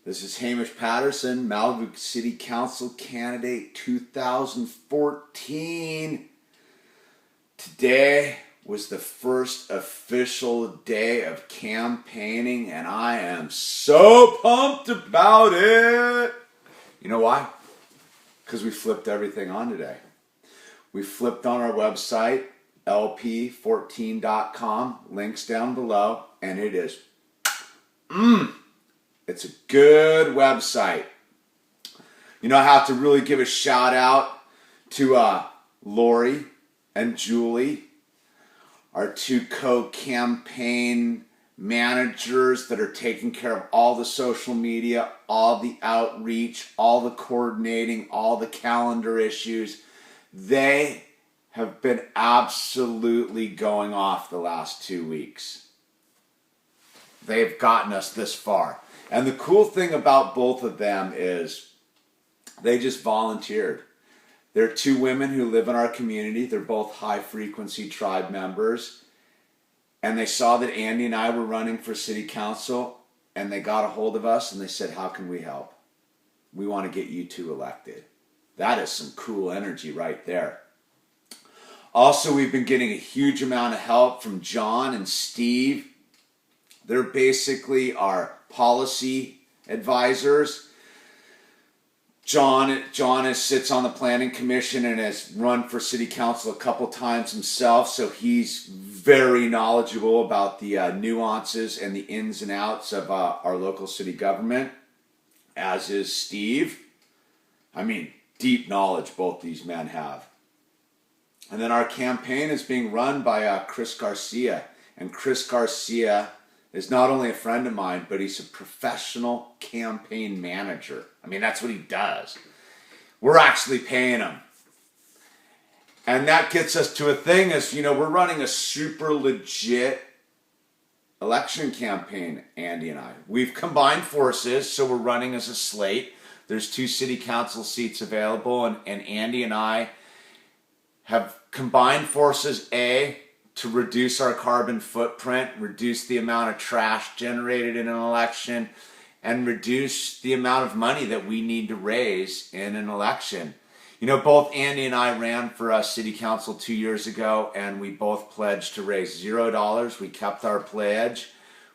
This is Hamish Patterson, Malibu City Council candidate 2014. Today was the first official day of campaigning, and I am so pumped about it. You know why? Because we flipped everything on today. We flipped on our website, LP14.com, links down below, and it is it's a good website. You know, I have to really give a shout out to Lori and Julie, our two co-campaign managers that are taking care of all the social media, all the outreach, all the coordinating, all the calendar issues. They have been absolutely going off the last 2 weeks. They've gotten us this far. And the cool thing about both of them is they just volunteered. They're two women who live in our community. They're both high-frequency tribe members. And they saw that Andy and I were running for city council, and they got a hold of us, and they said, how can we help? We want to get you two elected. That is some cool energy right there. Also, we've been getting a huge amount of help from John and Steve. They're basically our policy advisors. John sits on the planning commission and has run for city council a couple times himself, so he's very knowledgeable about the nuances and the ins and outs of our local city government, as is Steve. I mean, deep knowledge both these men have. And then our campaign is being run by Chris Garcia, and Chris Garcia is not only a friend of mine, but he's a professional campaign manager. I mean, that's what he does. We're actually paying him. And that gets us to a thing is, you know, we're running a super legit election campaign, Andy and I. We've combined forces, so we're running as a slate. There's 2 city council seats available, and Andy and I have combined forces, to reduce our carbon footprint, reduce the amount of trash generated in an election, and reduce the amount of money that we need to raise in an election. You know, both Andy and I ran for city council 2 years ago, and we both pledged to raise $0. We kept our pledge.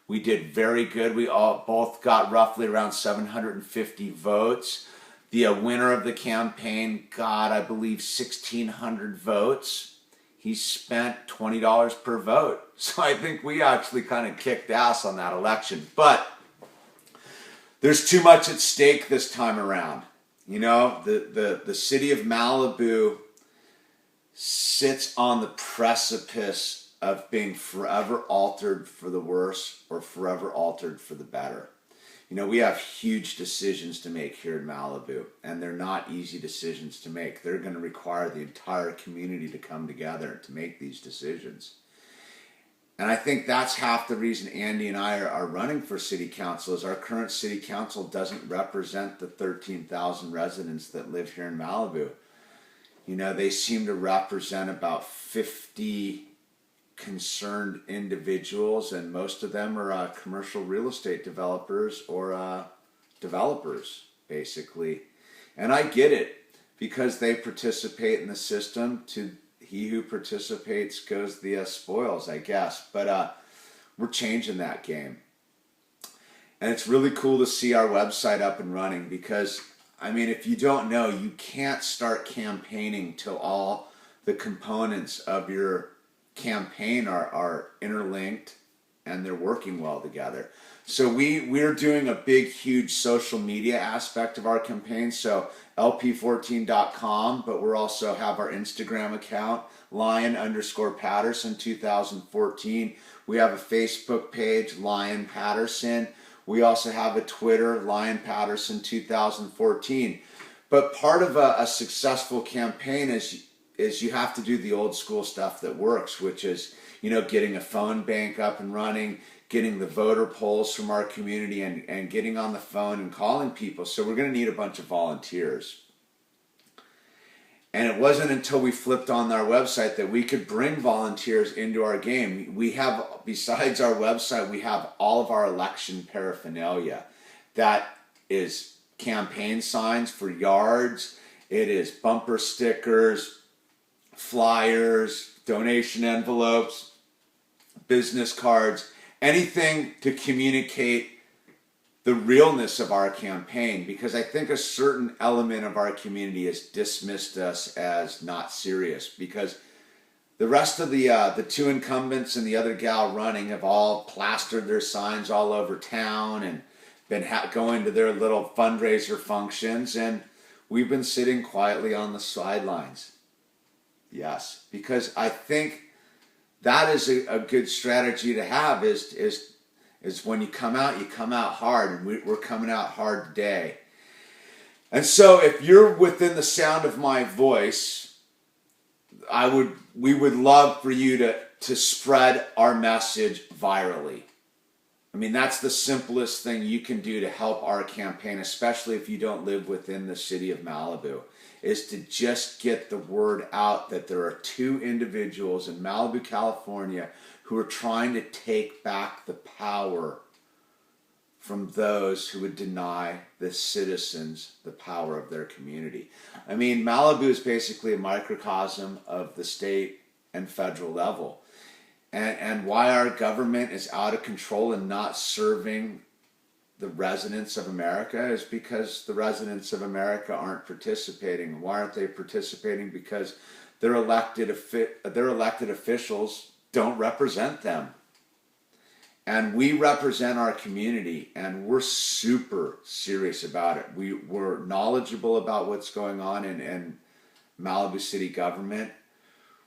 We did very good. We both got roughly around 750 votes. The winner of the campaign got, I believe, 1,600 votes. He spent $20 per vote. So I think we actually kind of kicked ass on that election. But there's too much at stake this time around. You know, the city of Malibu sits on the precipice of being forever altered for the worse or forever altered for the better. You know, we have huge decisions to make here in Malibu, and they're not easy decisions to make. They're going to require the entire community to come together to make these decisions. And I think that's half the reason Andy and I are running for city council is our current city council doesn't represent the 13,000 residents that live here in Malibu. You know, they seem to represent about 50 concerned individuals, and most of them are commercial real estate developers or developers, basically. And I get it, because they participate in the system. To he who participates goes the spoils, I guess. But we're changing that game. And it's really cool to see our website up and running, because, I mean, if you don't know, you can't start campaigning till all the components of your campaign are interlinked and they're working well together. So we're doing a big, huge social media aspect of our campaign. So LP14.com, but we're also have our Instagram account, Lion_Patterson 2014. We have a Facebook page, Lion Patterson. We also have a Twitter, Lion Patterson 2014. But part of a successful campaign is you have to do the old school stuff that works, which is, you know, getting a phone bank up and running, getting the voter polls from our community, and getting on the phone and calling people. So we're going to need a bunch of volunteers. And it wasn't until we flipped on our website that we could bring volunteers into our game. We have, besides our website, we have all of our election paraphernalia that is campaign signs for yards. It is bumper stickers, flyers, donation envelopes, business cards, anything to communicate the realness of our campaign, because I think a certain element of our community has dismissed us as not serious, because the rest of the two incumbents and the other gal running have all plastered their signs all over town and been going to their little fundraiser functions, and we've been sitting quietly on the sidelines. Yes, because I think that is a good strategy to have, is when you come out hard, and we're coming out hard today. And so if you're within the sound of my voice, we would love for you to spread our message virally. I mean, that's the simplest thing you can do to help our campaign, especially if you don't live within the city of Malibu, is to just get the word out that there are two individuals in Malibu, California, who are trying to take back the power from those who would deny the citizens the power of their community. I mean, Malibu is basically a microcosm of the state and federal level. And why our government is out of control and not serving the residents of America is because the residents of America aren't participating. Why aren't they participating? Because their elected officials don't represent them. And we represent our community, and we're super serious about it. We're knowledgeable about what's going on in Malibu city government.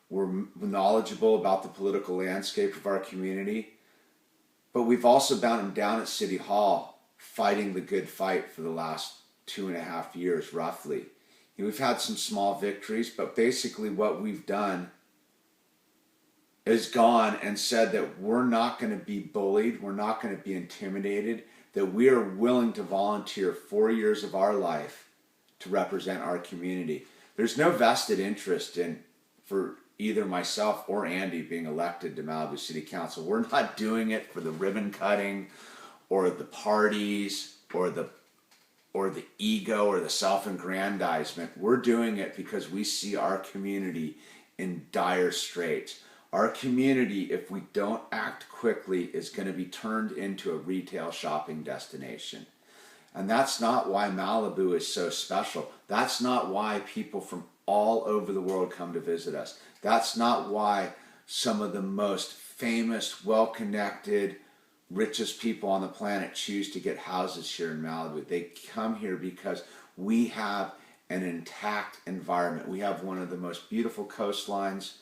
We're knowledgeable about the political landscape of our community. But we've also been down at City Hall fighting the good fight for the last 2.5 years, roughly. We've had some small victories, but basically what we've done is gone and said that we're not going to be bullied, we're not going to be intimidated, that we are willing to volunteer 4 years of our life to represent our community. There's no vested interest for either myself or Andy being elected to Malibu City Council. We're not doing it for the ribbon cutting or the parties or the ego or the self-aggrandizement. We're doing it because we see our community in dire straits. Our community, if we don't act quickly, is going to be turned into a retail shopping destination. And that's not why Malibu is so special. That's not why people from all over the world come to visit us. That's not why some of the most famous, well-connected, richest people on the planet choose to get houses here in Malibu. They come here because we have an intact environment. We have one of the most beautiful coastlines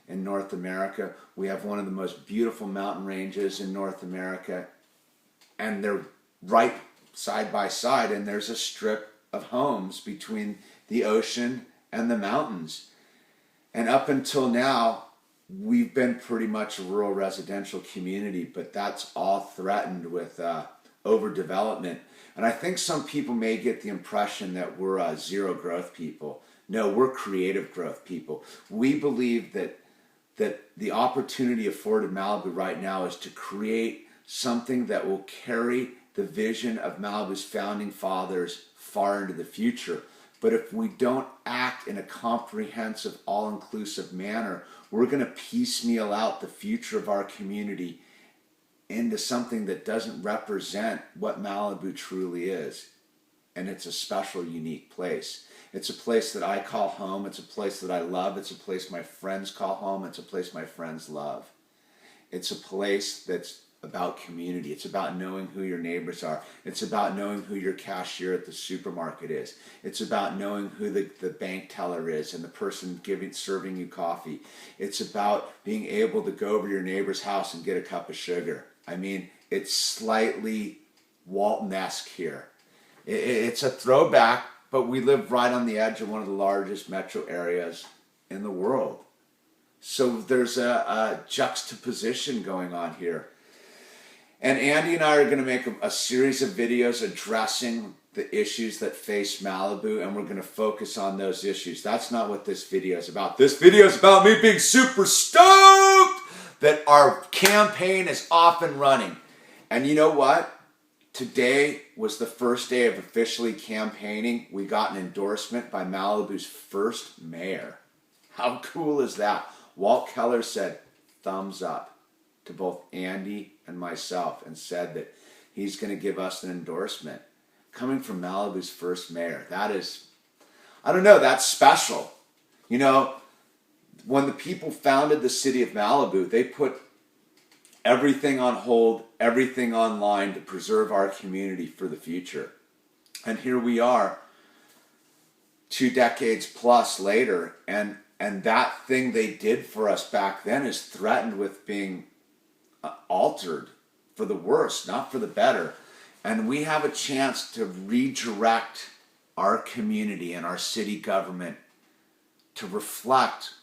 in North America. We have one of the most beautiful mountain ranges in North America. And they're right side by side, and there's a strip of homes between the ocean and the mountains. And up until now, we've been pretty much a rural residential community, but that's all threatened with overdevelopment. And I think some people may get the impression that we're zero growth people. No, we're creative growth people. We believe that the opportunity afforded Malibu right now is to create something that will carry the vision of Malibu's founding fathers far into the future. But if we don't act in a comprehensive, all-inclusive manner, we're going to piecemeal out the future of our community into something that doesn't represent what Malibu truly is. And it's a special, unique place. It's a place that I call home. It's a place that I love. It's a place my friends call home. It's a place my friends love. It's a place that's about community. It's about knowing who your neighbors are. It's about knowing who your cashier at the supermarket is. It's about knowing who the bank teller is and the person serving you coffee. It's about being able to go over to your neighbor's house and get a cup of sugar. I mean, it's slightly Walton-esque here. It's a throwback, but we live right on the edge of one of the largest metro areas in the world. So there's a juxtaposition going on here. And Andy and I are going to make a series of videos addressing the issues that face Malibu, and we're going to focus on those issues. That's not what this video is about. This video is about me being super stoked that our campaign is off and running. And you know what? Today was the first day of officially campaigning. We got an endorsement by Malibu's first mayor. How cool is that? Walt Keller said thumbs up to both Andy and myself and said that he's going to give us an endorsement coming from Malibu's first mayor. That is, I don't know, that's special. You know, when the people founded the city of Malibu, they put everything on hold, everything online to preserve our community for the future. And here we are 2 decades plus later, and that thing they did for us back then is threatened with being altered for the worse, not for the better. And we have a chance to redirect our community and our city government to reflect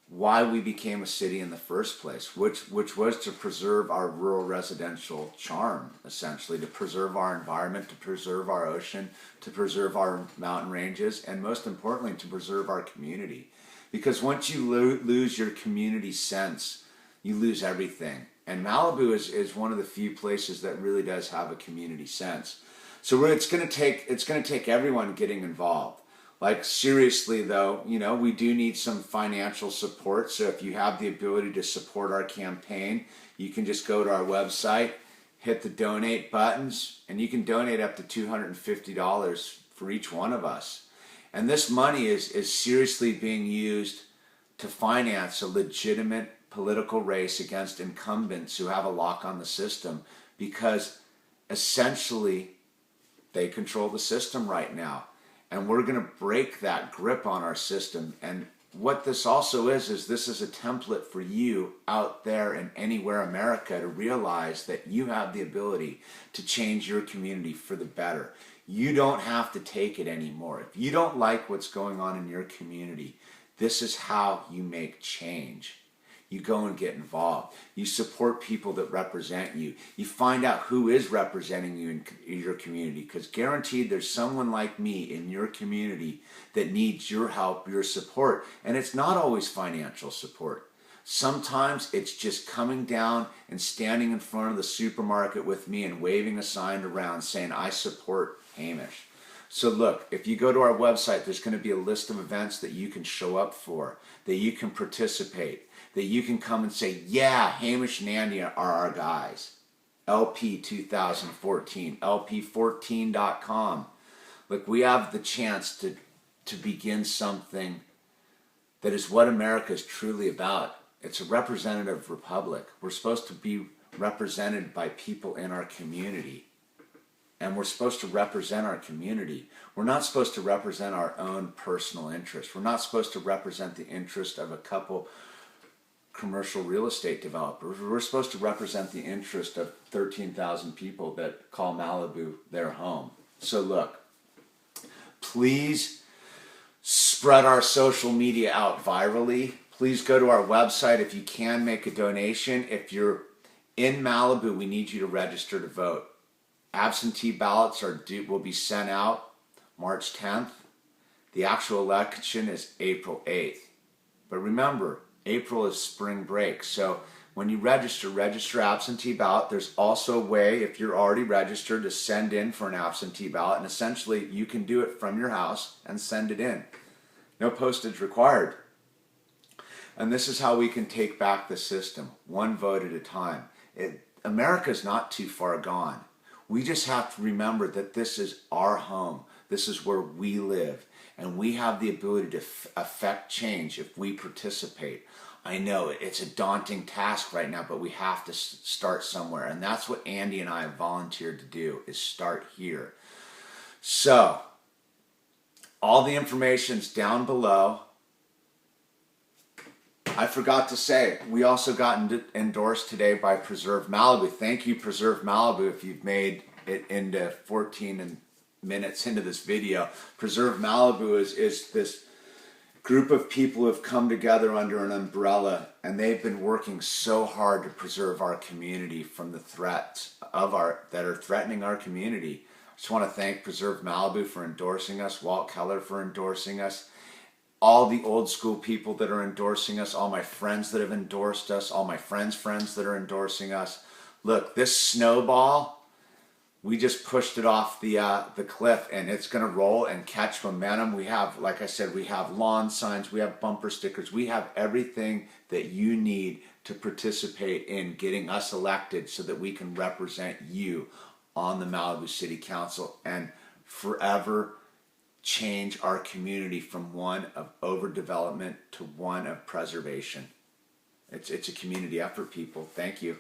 why we became a city in the first place, which was to preserve our rural residential charm, essentially, to preserve our environment, to preserve our ocean, to preserve our mountain ranges, and most importantly, to preserve our community. Because once you lose your community sense, you lose everything. And Malibu is one of the few places that really does have a community sense. So it's going to take everyone getting involved. Like, seriously though, you know, we do need some financial support. So if you have the ability to support our campaign, you can just go to our website, hit the donate buttons, and you can donate up to $250 for each one of us. And this money is seriously being used to finance a legitimate political race against incumbents who have a lock on the system, because essentially they control the system right now. And we're going to break that grip on our system. And what this also is this is a template for you out there in anywhere America to realize that you have the ability to change your community for the better. You don't have to take it anymore. If you don't like what's going on in your community, this is how you make change. You go and get involved. You support people that represent you. You find out who is representing you in your community, because guaranteed there's someone like me in your community that needs your help, your support. And it's not always financial support. Sometimes it's just coming down and standing in front of the supermarket with me and waving a sign around saying, I support Hamish. So look, if you go to our website, there's going to be a list of events that you can show up for, that you can participate, that you can come and say, yeah, Hamish and Andy are our guys. LP2014, LP14.com. Look, we have the chance to begin something that is what America is truly about. It's a representative republic. We're supposed to be represented by people in our community. And we're supposed to represent our community. We're not supposed to represent our own personal interests. We're not supposed to represent the interest of a couple commercial real estate developers. We're supposed to represent the interest of 13,000 people that call Malibu their home. So look, please spread our social media out virally. Please go to our website if you can, make a donation. If you're in Malibu, we need you to register to vote. Absentee ballots will be sent out March 10th. The actual election is April 8th. But remember, April is spring break. So when you register absentee ballot. There's also a way, if you're already registered, to send in for an absentee ballot. And essentially, you can do it from your house and send it in. No postage required. And this is how we can take back the system, one vote at a time. America's not too far gone. We just have to remember that this is our home. This is where we live. And we have the ability to affect change if we participate. I know it's a daunting task right now, but we have to start somewhere. And that's what Andy and I have volunteered to do, is start here. So, all the information's down below. I forgot to say, we also got endorsed today by Preserve Malibu. Thank you, Preserve Malibu, if you've made it into 14 minutes into this video. Preserve Malibu is this group of people who have come together under an umbrella, and they've been working so hard to preserve our community from the threats that are threatening our community. I just want to thank Preserve Malibu for endorsing us, Walt Keller for endorsing us, all the old school people that are endorsing us, all my friends that have endorsed us, all my friends' friends that are endorsing us. Look, this snowball, we just pushed it off the cliff, and it's going to roll and catch momentum. We have, like I said, we have lawn signs, we have bumper stickers, we have everything that you need to participate in getting us elected so that we can represent you on the Malibu City Council and forever change our community from one of overdevelopment to one of preservation. It's a community effort, people. Thank you.